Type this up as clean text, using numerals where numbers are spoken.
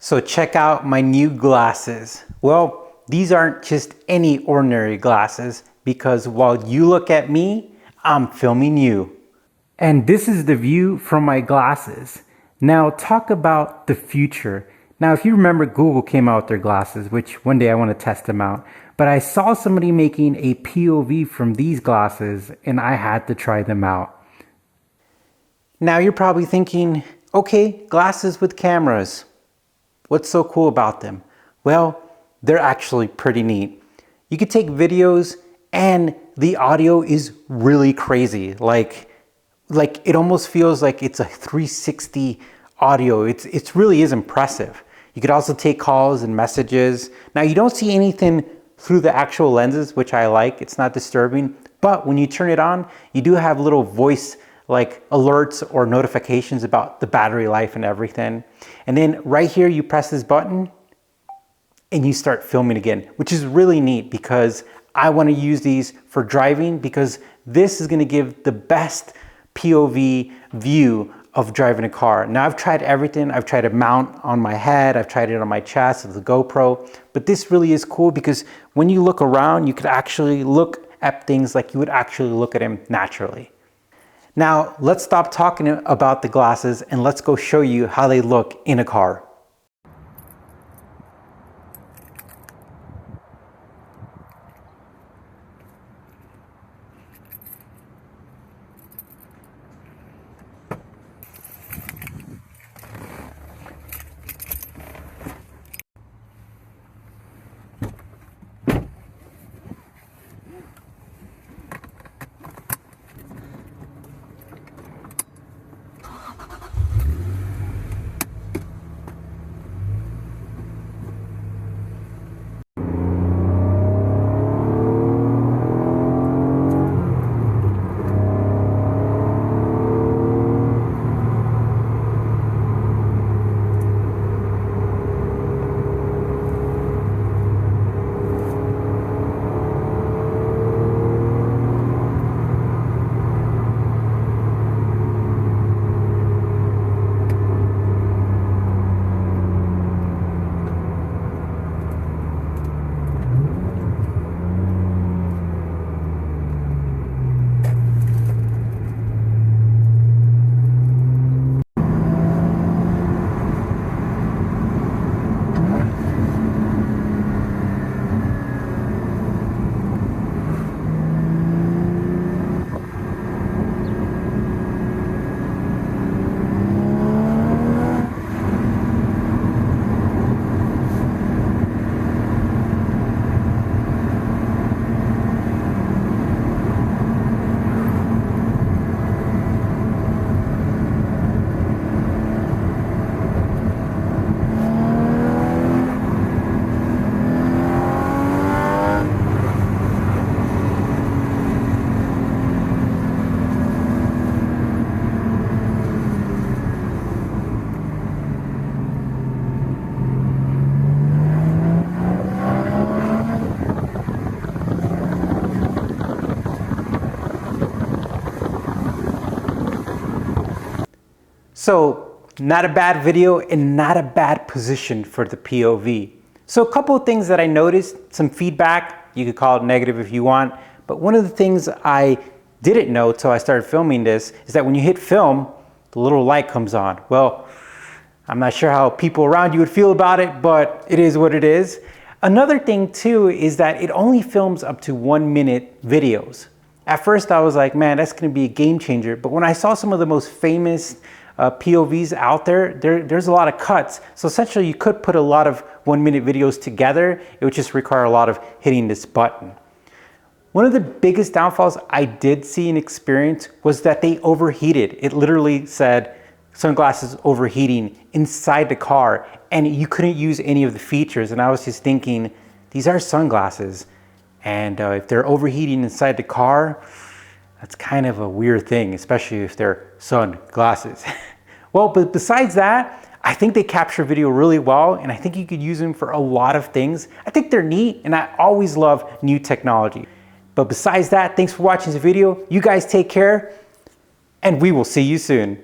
So check out my new glasses. Well, these aren't just any ordinary glasses because while you look at me, I'm filming you. And this is the view from my glasses. Now talk about the future. Now if you remember, Google came out with their glasses, which one day I want to test them out. But I saw somebody making a POV from these glasses and I had to try them out. Now you're probably thinking, okay, glasses with cameras. What's so cool about them? Well, they're actually pretty neat. You can take videos and the audio is really crazy. Like it almost feels like it's a 360 audio. It really is impressive. You could also take calls and messages. Now you don't see anything through the actual lenses, which I like. It's not disturbing, but when you turn it on, you do have little voice like alerts or notifications about the battery life and everything. And then right here, you press this button and you start filming again, which is really neat because I want to use these for driving because this is going to give the best POV view of driving a car. Now I've tried everything. I've tried to mount on my head. I've tried it on my chest with the GoPro, but this really is cool because when you look around, you could actually look at things like you would actually look at them naturally. Now let's stop talking about the glasses and let's go show you how they look in a car. So not a bad video and not a bad position for the POV. So a couple of things that I noticed, some feedback, you could call it negative if you want, but one of the things I didn't know till I started filming this is that when you hit film, the little light comes on. Well, I'm not sure how people around you would feel about it, but it is what it is. Another thing too is that it only films up to 1 minute videos. At first I was like, man, that's gonna be a game changer. But when I saw some of the most famous POVs out there's a lot of cuts. So essentially you could put a lot of 1 minute videos together. It would just require a lot of hitting this button. One of the biggest downfalls I did see and experience was that they overheated. It literally said sunglasses overheating inside the car and you couldn't use any of the features. And I was just thinking, these are sunglasses. And if they're overheating inside the car, that's kind of a weird thing, especially if they're sunglasses. Well, but besides that, I think they capture video really well and I think you could use them for a lot of things. I think they're neat and I always love new technology. But besides that, thanks for watching this video. You guys take care and we will see you soon.